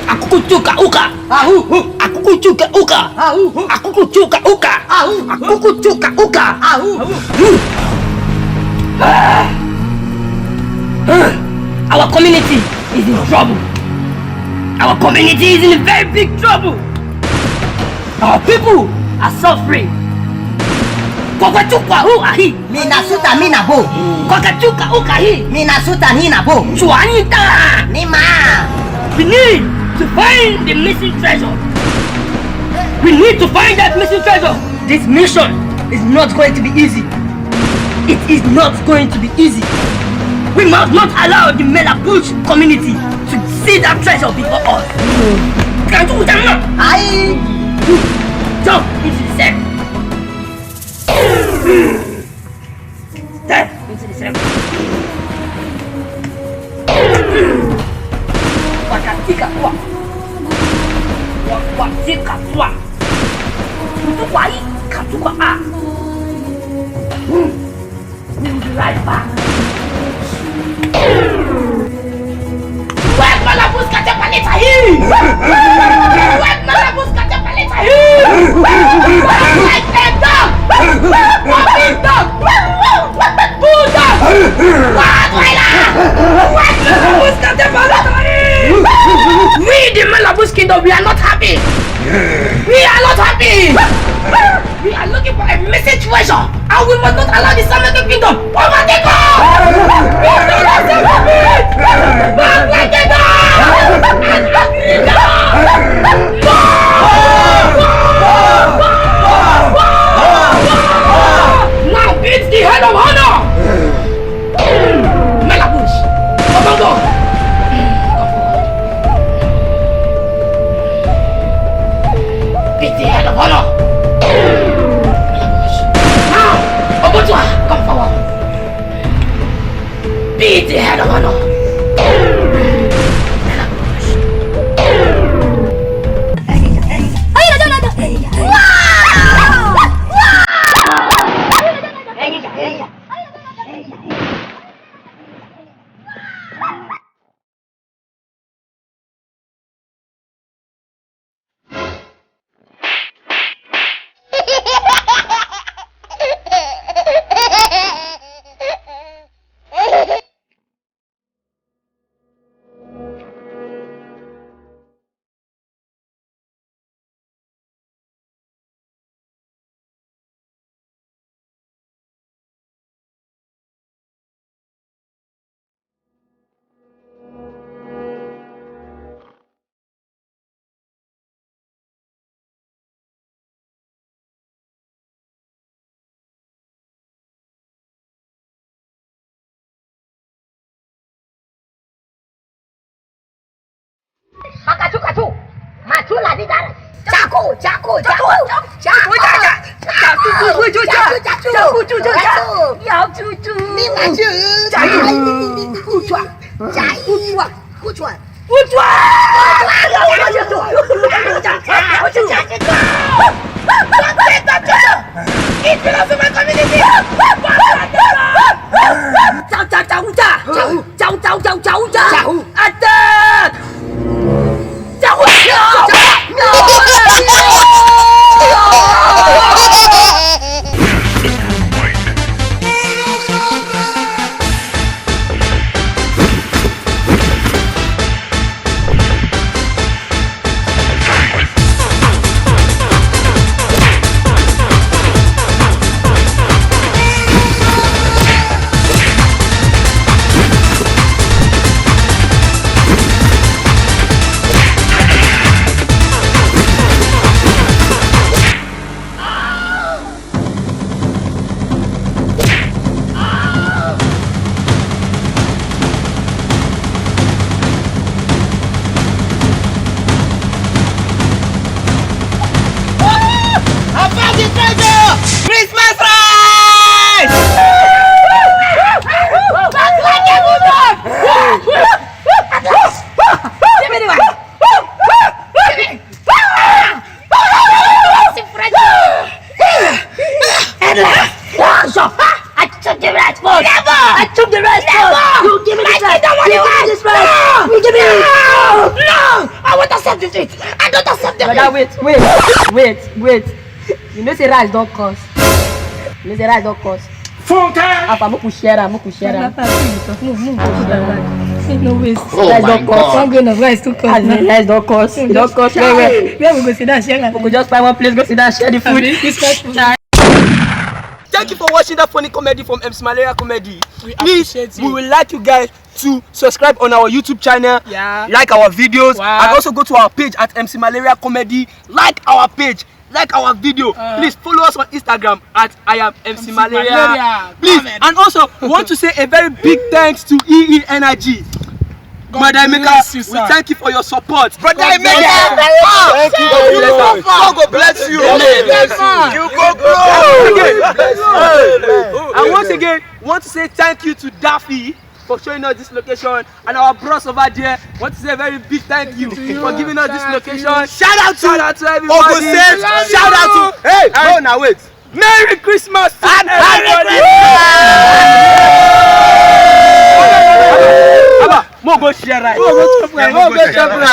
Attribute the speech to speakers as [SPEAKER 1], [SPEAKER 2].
[SPEAKER 1] Aku kucuka uka. Aku kucuka uka. Aku kucuka uka. Aku kucuka uka. Our community is in trouble. Our community is in very big trouble. Our people are suffering. Kwakachukwa ahi.
[SPEAKER 2] Minasuta minabo.
[SPEAKER 1] Kwakachuka ukahi.
[SPEAKER 2] Minasuta ninabo.
[SPEAKER 1] Chuanita.
[SPEAKER 2] Nima.
[SPEAKER 1] We need to find the missing treasure. We need to find that missing treasure. This mission is not going to be easy. It is not going to be easy. We must not allow the Melabush community to see that treasure before us.
[SPEAKER 2] Aye.
[SPEAKER 1] Jump into the circle. Step into the circle. Wakatika kwa. Wakatika kwa. Kutukwa hii, katukwa a. We'll be right back. Wek Malabus kaca paleta hii. Wek Malabus kaca paleta hii. Wek dog. Wek dog. Bulldog. Wek Malabus kaca paleta hii. We the Malabus kingdom, we are not happy. We are not happy. We are looking for a missing treasure, and we must not allow the Sameke kingdom overtake us. We do not survive it. Back like a dog. Now beat the head of honor. Melabush, Obango. Beat the head of honor. Come forward. Beat the head of honor. Makacu, maju lah di darat. Jago. Ni maju. Brother, wait. You know say rice don't cost.
[SPEAKER 3] Funke.
[SPEAKER 1] Apa mo ku share am.
[SPEAKER 4] Move. No waste.
[SPEAKER 2] Oh
[SPEAKER 1] Rice
[SPEAKER 2] my
[SPEAKER 1] don't cost.
[SPEAKER 2] God.
[SPEAKER 4] I'm going to rice to cost.
[SPEAKER 1] Rice don't cost. It don't cost well.
[SPEAKER 4] Where we go sit down share?
[SPEAKER 1] We could just find one place, go sit down, share the food.
[SPEAKER 3] Thank you for watching that funny comedy from MC Malaria Comedy. Please,
[SPEAKER 4] appreciate you.
[SPEAKER 3] we would like you guys to subscribe on our YouTube channel,
[SPEAKER 4] Yeah.
[SPEAKER 3] like our videos,
[SPEAKER 4] Wow.
[SPEAKER 3] and also go to our page at MC Malaria Comedy. Like our page, like our video. Please follow us on Instagram at I am MC Malaria. Please,
[SPEAKER 4] Comment.
[SPEAKER 3] and also we want to say a very big thanks to EE Energy. Brother Emeka,
[SPEAKER 4] bless you,
[SPEAKER 3] we
[SPEAKER 4] sir.
[SPEAKER 3] thank you for your support.
[SPEAKER 2] Brother
[SPEAKER 3] God bless
[SPEAKER 2] Emeka.
[SPEAKER 3] you.
[SPEAKER 2] Thank you very much.
[SPEAKER 3] God go bless you.
[SPEAKER 2] You go
[SPEAKER 3] And once again, want to say thank you to Daffy for showing us this location, and our bros over there want to say a very big thank you for giving us this location. Shout out to everybody.
[SPEAKER 2] Ogo State.
[SPEAKER 3] Shout out to
[SPEAKER 2] Hey, no, now wait.
[SPEAKER 3] Merry Christmas to everybody. Aba, mo go share right.
[SPEAKER 2] Mo go chop rice.